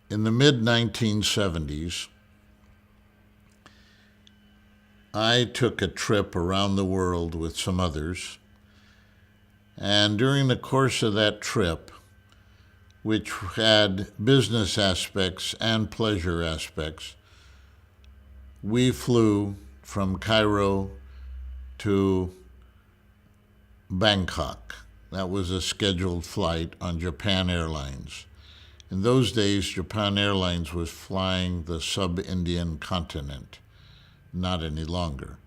In the mid-1970s, I took a trip around the world with some others, and during the course of that trip, which had business aspects and pleasure aspects, we flew from Cairo to Bangkok. That was a scheduled flight on Japan Airlines. In those days, Japan Airlines was flying the sub-Indian continent, not any longer.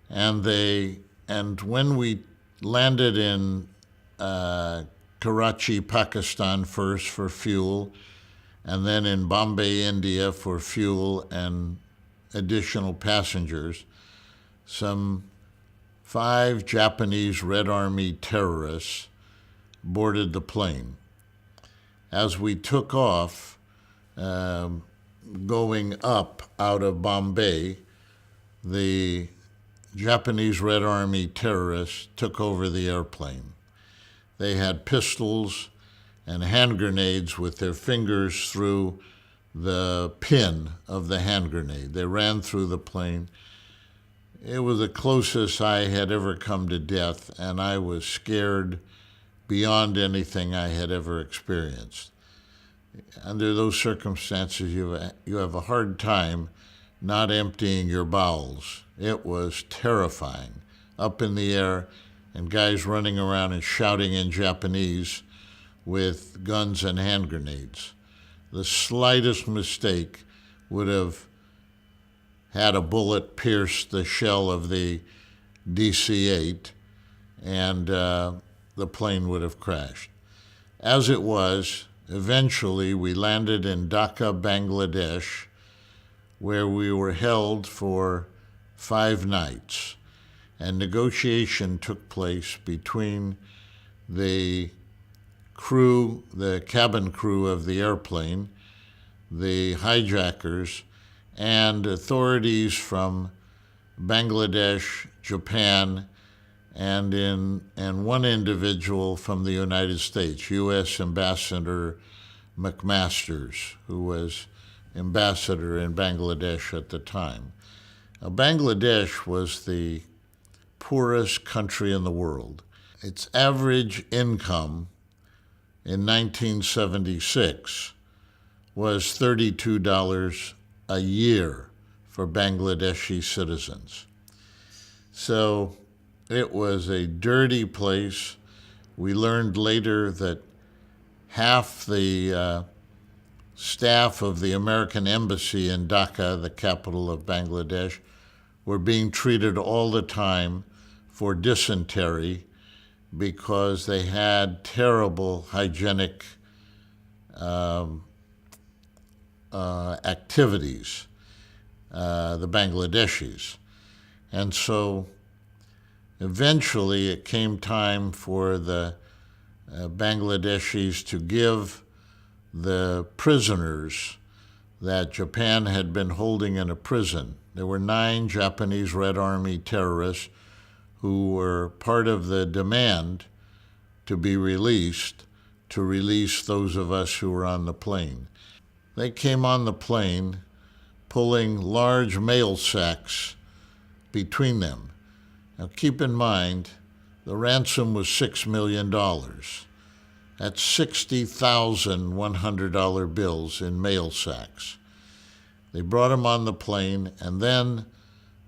And when we landed in Karachi, Pakistan first for fuel, and then in Bombay, India for fuel and additional passengers, some 5 Japanese Red Army terrorists boarded the plane. As we took off, going up out of Bombay, the Japanese Red Army terrorists took over the airplane. They had pistols and hand grenades with their fingers through the pin of the hand grenade. They ran through the plane. It was the closest I had ever come to death, and I was scared beyond anything I had ever experienced. Under those circumstances, you have a hard time not emptying your bowels. It was terrifying, up in the air, and guys running around and shouting in Japanese with guns and hand grenades. The slightest mistake would have had a bullet pierce the shell of the DC-8, and the plane would have crashed. As it was, eventually we landed in Dhaka, Bangladesh, where we were held for 5 nights, and negotiation took place between the crew, the cabin crew of the airplane, the hijackers, and authorities from Bangladesh, Japan, and one individual from the United States, U.S. Ambassador McMasters, who was ambassador in Bangladesh at the time. Now, Bangladesh was the poorest country in the world. Its average income in 1976 was $32 a year for Bangladeshi citizens. So it was a dirty place. We learned later that half the staff of the American embassy in Dhaka, the capital of Bangladesh, were being treated all the time for dysentery because they had terrible hygienic activities, the Bangladeshis. And so eventually it came time for the Bangladeshis to give the prisoners that Japan had been holding in a prison. There were 9 Japanese Red Army terrorists who were part of the demand to be released, to release those of us who were on the plane. They came on the plane pulling large mail sacks between them. Now keep in mind, the ransom was $6 million. That's 60,000 $100 bills in mail sacks. They brought them on the plane, and then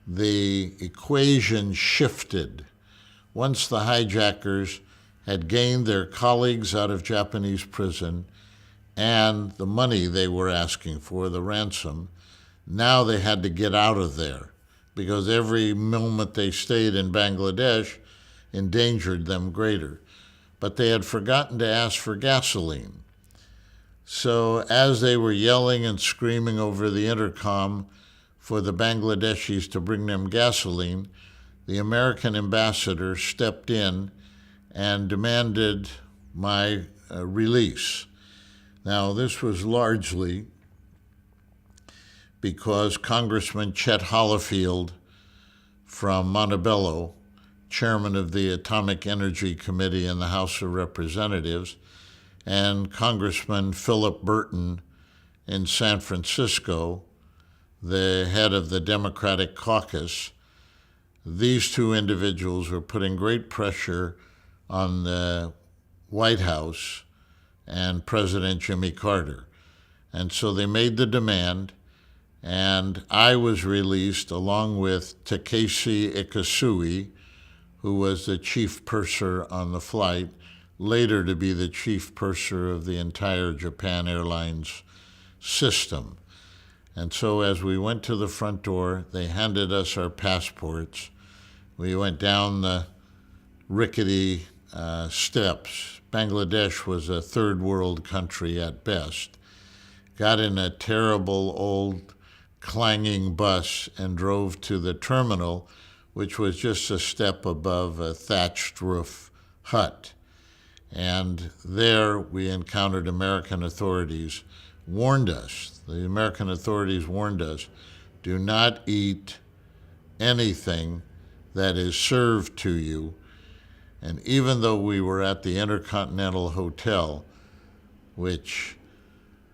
the equation shifted. Once the hijackers had gained their colleagues out of Japanese prison and the money they were asking for, the ransom, now they had to get out of there because every moment they stayed in Bangladesh endangered them greater. But they had forgotten to ask for gasoline. So as they were yelling and screaming over the intercom for the Bangladeshis to bring them gasoline, the American ambassador stepped in and demanded my release. Now, this was largely because Congressman Chet Hollifield from Montebello, chairman of the Atomic Energy Committee in the House of Representatives, and Congressman Philip Burton in San Francisco, the head of the Democratic caucus. These two individuals were putting great pressure on the White House and President Jimmy Carter. And so they made the demand, and I was released along with Takeshi Ikesui, who was the chief purser on the flight, later to be the chief purser of the entire Japan Airlines system. And so as we went to the front door, they handed us our passports. We went down the rickety steps. Bangladesh was a third world country at best. Got in a terrible old clanging bus and drove to the terminal, which was just a step above a thatched roof hut. And there we encountered American authorities, warned us. The American authorities warned us, do not eat anything that is served to you. And even though we were at the Intercontinental Hotel, which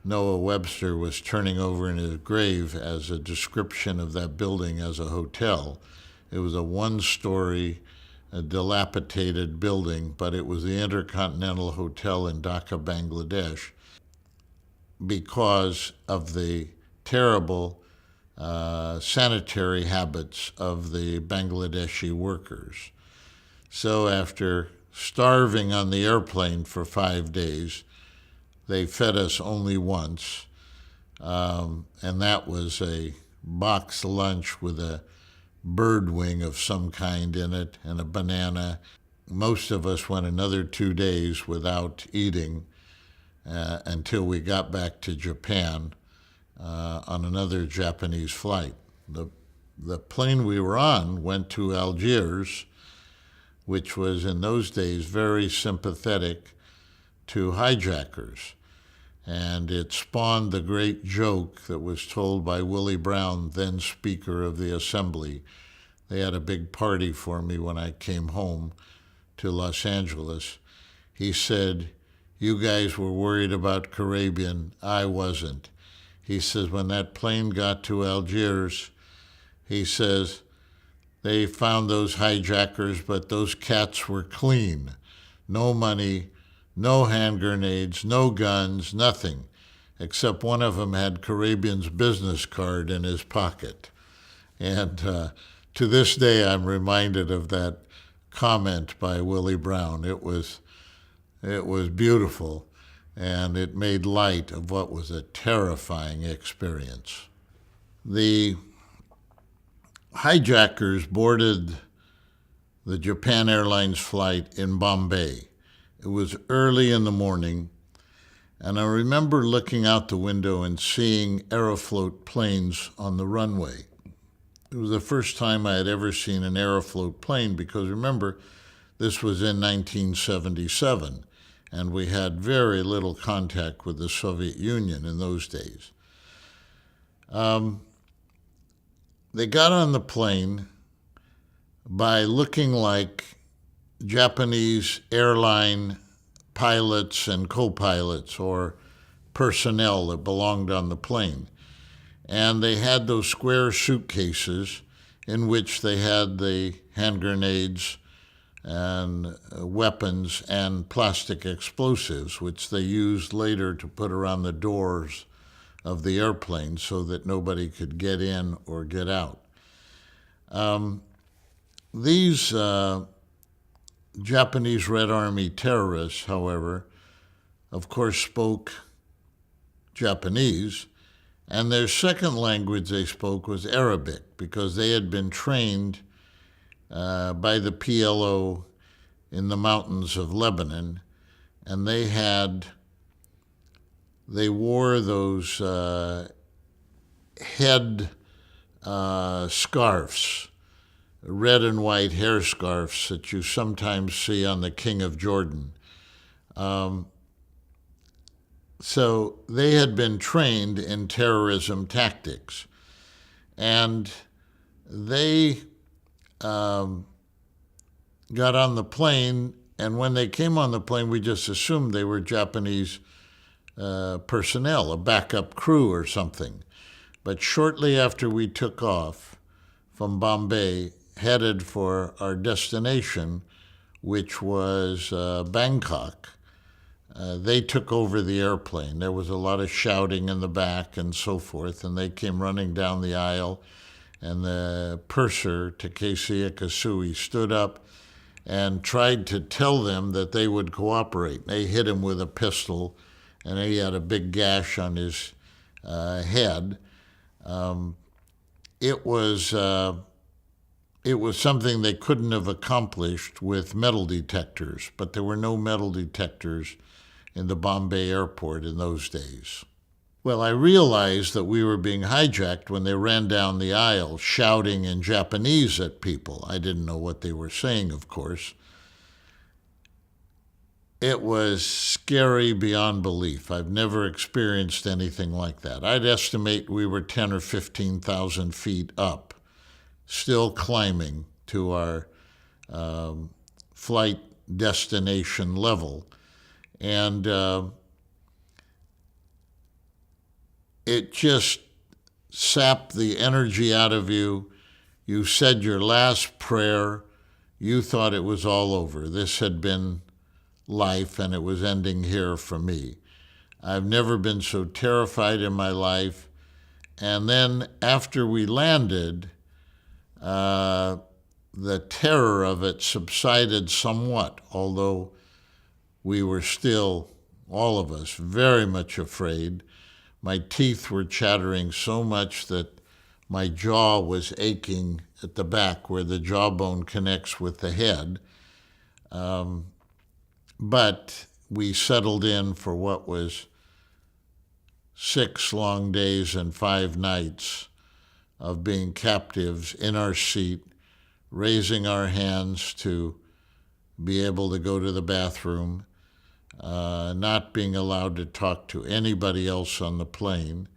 Noah Webster was turning over in his grave as a description of that building as a hotel, it was a one-story, a dilapidated building, but it was the Intercontinental Hotel in Dhaka, Bangladesh, because of the terrible sanitary habits of the Bangladeshi workers. So after starving on the airplane for 5 days, they fed us only once, and that was a box lunch with a bird wing of some kind in it and a banana. Most of us went another 2 days without eating until we got back to Japan on another Japanese flight. The plane we were on went to Algiers, which was in those days very sympathetic to hijackers. And it spawned the great joke that was told by Willie Brown, then Speaker of the Assembly. They had a big party for me when I came home to Los Angeles. He said, "You guys were worried about Karabian. I wasn't." He says, when that plane got to Algiers, he says, they found those hijackers, but those cats were clean. No money, no hand grenades, no guns, nothing, except one of them had Karabian's business card in his pocket. And to this day, I'm reminded of that comment by Willie Brown. It was beautiful, and it made light of what was a terrifying experience. The hijackers boarded the Japan Airlines flight in Bombay. It was early in the morning, and I remember looking out the window and seeing Aeroflot planes on the runway. It was the first time I had ever seen an Aeroflot plane because, remember, this was in 1977, and we had very little contact with the Soviet Union in those days. They got on the plane by looking like Japanese airline pilots and co-pilots or personnel that belonged on the plane. And they had those square suitcases in which they had the hand grenades and weapons and plastic explosives, which they used later to put around the doors of the airplane so that nobody could get in or get out. These Japanese Red Army terrorists, however, of course spoke Japanese, and their second language they spoke was Arabic because they had been trained by the PLO in the mountains of Lebanon, and they wore those head scarves, red and white hair scarves that you sometimes see on the King of Jordan. So they had been trained in terrorism tactics, and they got on the plane, and when they came on the plane, we just assumed they were Japanese personnel, a backup crew or something. But shortly after we took off from Bombay, headed for our destination, which was Bangkok, they took over the airplane. There was a lot of shouting in the back and so forth, and they came running down the aisle, and the purser, Takeshi Ikasui, stood up and tried to tell them that they would cooperate. They hit him with a pistol, and he had a big gash on his head. It was something they couldn't have accomplished with metal detectors, but there were no metal detectors in the Bombay airport in those days. Well, I realized that we were being hijacked when they ran down the aisle shouting in Japanese at people. I didn't know what they were saying, of course. It was scary beyond belief. I've never experienced anything like that. I'd estimate we were 10 or 15,000 feet up, still climbing to our flight destination level. And it just sapped the energy out of you. You said your last prayer. You thought it was all over. This had been life, and it was ending here for me. I've never been so terrified in my life. And then after we landed, the terror of it subsided somewhat, although we were still, all of us, very much afraid. My teeth were chattering so much that my jaw was aching at the back where the jawbone connects with the head. But we settled in for what was 6 long days and 5 nights of being captives in our seat, raising our hands to be able to go to the bathroom, not being allowed to talk to anybody else on the plane.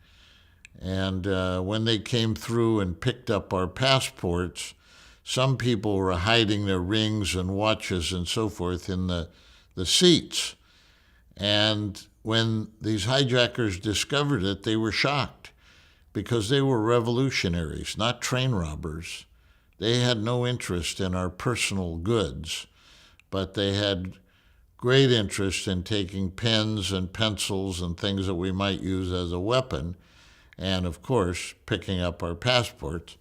And when they came through and picked up our passports, some people were hiding their rings and watches and so forth in the seats. And when these hijackers discovered it, they were shocked because they were revolutionaries, not train robbers. They had no interest in our personal goods, but they had great interest in taking pens and pencils and things that we might use as a weapon, and of course, picking up our passports.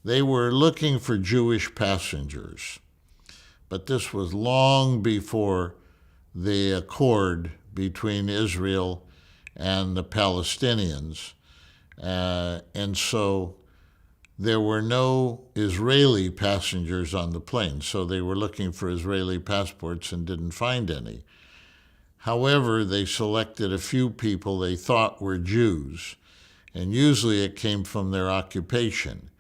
They were looking for Jewish passengers, but this was long before the accord between Israel and the Palestinians, and so there were no Israeli passengers on the plane, so they were looking for Israeli passports and didn't find any. However, they selected a few people they thought were Jews, and usually it came from their occupation.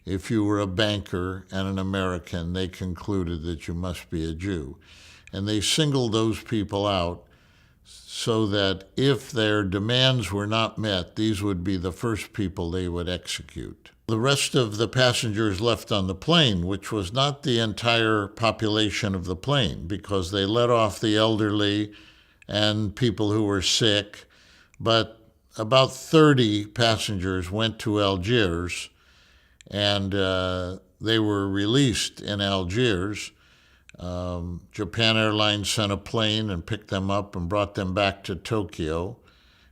If you were a banker and an American, they concluded that you must be a Jew. And they singled those people out so that if their demands were not met, these would be the first people they would execute. The rest of the passengers left on the plane, which was not the entire population of the plane, because they let off the elderly and people who were sick, but about 30 passengers went to Algiers, and they were released in Algiers. Japan Airlines sent a plane and picked them up and brought them back to Tokyo,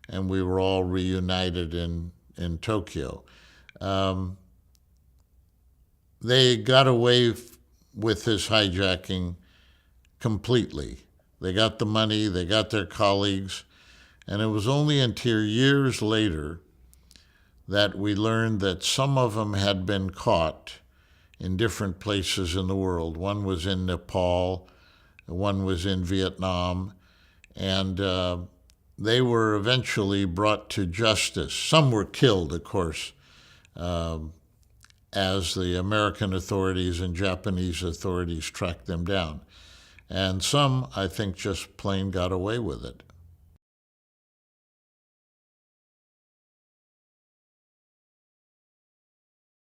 and we were all reunited in Tokyo. They got away with this hijacking completely. They got the money, they got their colleagues, and it was only until years later that we learned that some of them had been caught in different places in the world. One was in Nepal, one was in Vietnam, and they were eventually brought to justice. Some were killed, of course, as the American authorities and Japanese authorities tracked them down. And some, I think, just plain got away with it.